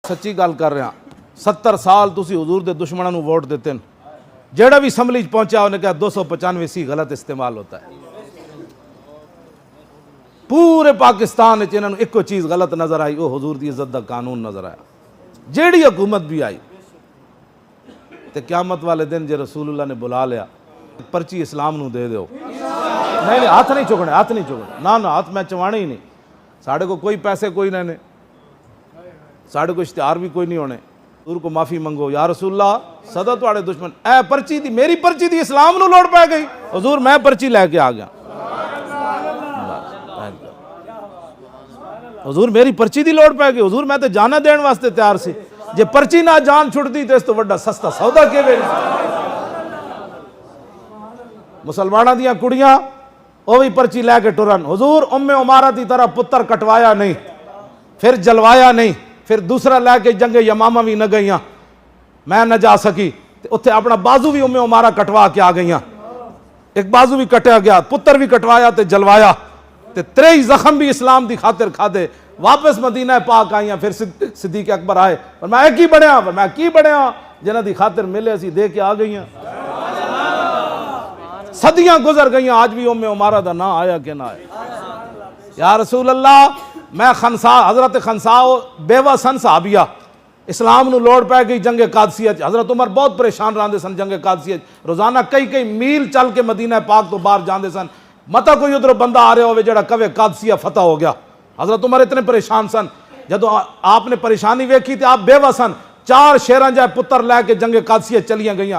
सच्ची गल कर रहा, 70 साल तुसी हुजूर दे दुश्मनों को वोट देते हैं, जेड़ा भी असम्बली पहुंचा उन्हें कहा 295 सी गलत इस्तेमाल होता है। पूरे पाकिस्तान इन्होंने एको चीज़ गलत नजर आई, वो हुजूर की इज्जत का कानून नजर आया। जेड़ी हुकूमत भी आई तो क़यामत वाले दिन जे रसूलुल्लाह ने बुला लिया, पर्ची इस्लाम नू दे दो। नहीं नहीं, हाथ नहीं चुकने, हाथ नहीं चुकने, ना ना हाथ मैं चवाने ही नहीं। साढ़े को कोई पैसे कोई नहीं, साढ़े को इश्तिहार भी कोई नहीं होने। हुजूर को माफ़ी मंगो, या रसूलुल्लाह सदा तुहाड़े दुश्मन, ए पर्ची दी मेरी पर्ची दी इस्लाम नू लोड़ पै गई, हुजूर मैं पर्ची लैके आ गया। हुजूर मेरी पर्ची दी लोड़ पै गई, हुजूर मैं तो जाना देने वास्ते तैयार सी, जे पर्ची ना जान छुटती तो इस तो बड़ा सस्ता सौदा के वे। मुसलमाना दियां कुड़ियां वो भी पर्ची लैके टुरन, हुजूर उम्मे उमारा की तरह पुत्र कटवाया नहीं, फिर जलवाया नहीं, फिर दूसरा लैके जंगे यमामा भी न गईयां, मैं न जा सकी, उत्थे अपना बाजू भी उम्मे उमारा कटवा के आ गईयां, एक बाजू भी कटिया गया, पुत्र भी कटवाया तो जलवाया, ते 3 जख्म भी इस्लाम की खातिर खादे, वापस मदीना पाक आईयां। फिर सिद्दीक अकबर आए और मैं की बनया, मैं की बनया, जिन्हां दी खातिर मिले असी दे के आ गईयां। सदियां गुजर गई, आज भी उम्मे उमारा दा ना आया कि ना आया। या रसूल अल्लाह, मैं खनसा हजरत खनसा बेवा सन साहबिया, इस्लाम नू लोड़ पै गई जंगे कादसिया। हजरत उमर बहुत परेशान रहते सन जंगे कादसिया, रोजाना कई मील चल के मदीना पाक तो बाहर जाते सन, मता कोई उधर बंदा आ रहा हो जेड़ा कवे कादसिया फतह हो गया। हजरत उमर इतने परेशान सन, जदों आपने परेशानी वेखी तो आप बेवा सन, 4 शेरां जाए पुत्र लैके जंगे कादसिया चलिया गई।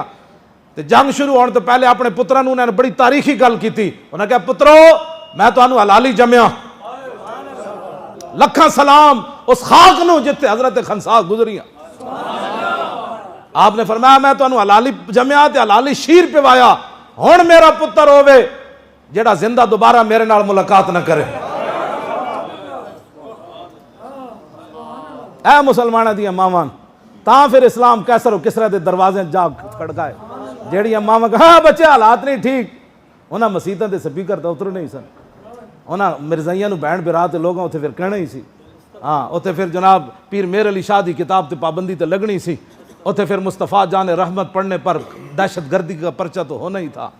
तो जंग शुरू होने तो पहले अपने पुत्रों ने उन्होंने बड़ी तारीखी गल की, उन्हें कहा पुत्रो मैं तुहानू हलाली जमया, लखा सलाम उस खाक नू जिथे हजरत खनसा गुजरिया। आपने फरमाया मैं तुहानू हलाली जमया ते हलाली शीर पिवाया, हुण मेरा पुत्र होवे जेड़ा जिंदा दोबारा मेरे नाल मुलाकात न करे। ऐ मुसलमाना दियां मावां, तां फिर इस्लाम कैसर किसरा दे दरवाजे जा खड़काए, जेड़ियां मावां हाँ बच्चे हालात नहीं ठीक, उन्हां मसीतां दे स्पीकर तो उतरने ही सन, उन्हां मिर्जाइयां नू बैंड बिरा ते लोगां उत्थे फिर कहना ही सी। हाँ उत्थे फिर जनाब पीर मेर अली शाह दी किताब ते पाबंदी ते लगनी सी, उत्थे फिर मुस्तफ़ा जान रहमत पढ़ने पर दहशत गर्दी का पर्चा तो होना ही था,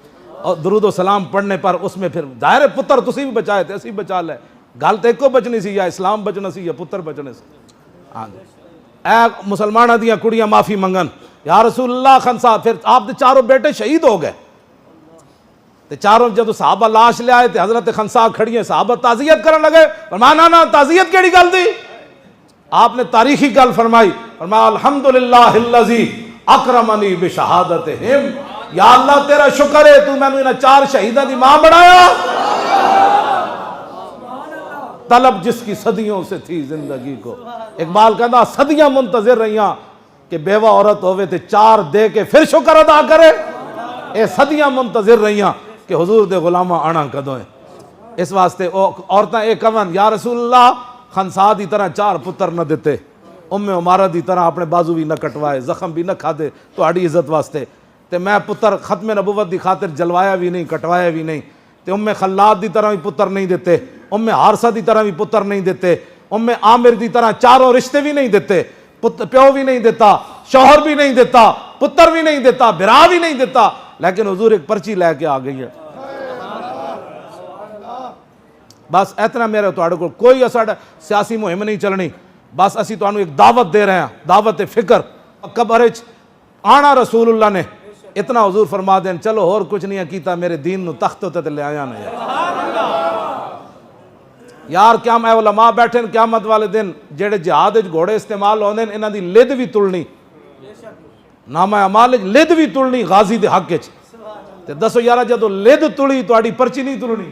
और दरूदो सलाम पढ़ने पर उसमें फिर जाहिर पुत्र तुसी भी बचाए थे असी बचा ले, गल तो एको बचनी सी, या इस्लाम बचना सी या पुत्र बचने से। हाँ ए मुसलमाना दियां कुड़ियां माफ़ी मंगन, या रसूलुल्लाह खनसा, फिर आपके 4 बेटे शहीद हो गए, तो 4 जब साहबा लाश ले आए तो हजरत खनसा खड़ी है, साहबा ताजियत करने लगे, फरमाया ना ताजियत केड़ी गल दी, आपने तारीखी गल फरमाई, फरमाया अल्हम्दुलिल्लाहिल्लज़ी अकरमनी बिशहादतिहिम, या अल्लाह तेरा शुक्र है तू मैनू इन्हां 4 शहीदां दी मां बनाया। तलब जिसकी सदियों से थी जिंदगी को, इकबाल कहता सदियां मुंतजिर रहियां कि बेवा औरत होवे ते 4 दे के फिर शुक्र अदा करे, ये सदियां मुंतजिर रहियां कि हुजूर दे गुलामा आना कदों है। इस वास्ते औरतां ये कहन या रसूलुल्लाह खनसा दी तरह 4 पुत्र न दिते, उम्मे उमारा दी तरह अपने बाजू भी न कटवाए, जख्म भी न खादे तुहाड़ी इज्जत वास्ते, ते मैं पुत्र खत्म नबुवत दी खातिर जलवाया भी नहीं कटवाया भी नहीं, ते उम्मे खल्लाद दी तरह भी पुत्र नहीं देते, उम्मे हारसा दी तरह भी पुत्र नहीं देते, उम्मे आमिर दी तरह 4 रिश्ते भी नहीं देते, प्यो भी नहीं देता, शौहर भी नहीं देता, पुत्र भी नहीं देता, बिरा भी नहीं देता, लेकिन हुजूर एक पर्ची लैके आ गई है। बस इतना मेरे तुहाडे कोल कोई साडा सियासी मुहिम नहीं चलनी, बस असी तुहानू एक दावत दे रहे हैं, दावत फिक्र। कब्र च आना रसूलुल्लाह ने इतना हुजूर फरमा देन, चलो होर कुछ नहीं कीता, मेरे दीन नू तख्त उत्ते ले आया ना यार। क्या मैं उलमा बैठे क़यामत वाले दिन जेड़े जिहाद विच घोड़े इस्तेमाल होंदे ने, इन्हां दी लिद भी तुलनी, नामा अमाल लिद भी तुलनी गाजी दे हक च, ते दसो यार जदों लिद तुली तुहाडी पर्ची नहीं तुलनी,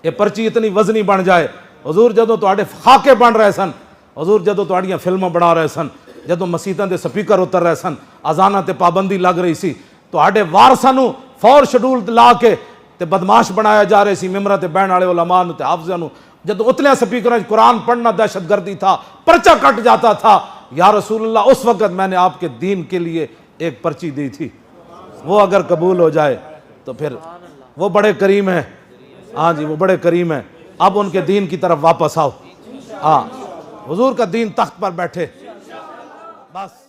ये पर्ची इतनी वजनी बन जाए। हुजूर जदों तुहाडे खाके बन रहे सन, हुजूर जदों तुहाडियां फिल्मां बना रहे सन, जदों मसीतां दे स्पीकर उतर रहे सन, अजानां ते पाबंदी लग रही सी, तुहाडे वारसां नू फौर शेड्यूल ला के ते बदमाश बनाया जा रहे सी, मिंबरां ते बहण वाले उलमा नू ते हाफिज़ां नू, जदों उतलियां स्पीकरां कुरान पढ़ना दहशतगर्दी था, पर्चा कट जाता था। या रसूलुल्लाह उस वक़्त मैंने आपके दीन के लिए एक पर्ची दी थी, वो अगर कबूल हो जाए तो फिर वो बड़े करीम हैं। हाँ जी वो बड़े करीम हैं, अब उनके दीन की तरफ वापस आओ। हाँ हुजूर का दीन तख्त पर बैठे। बस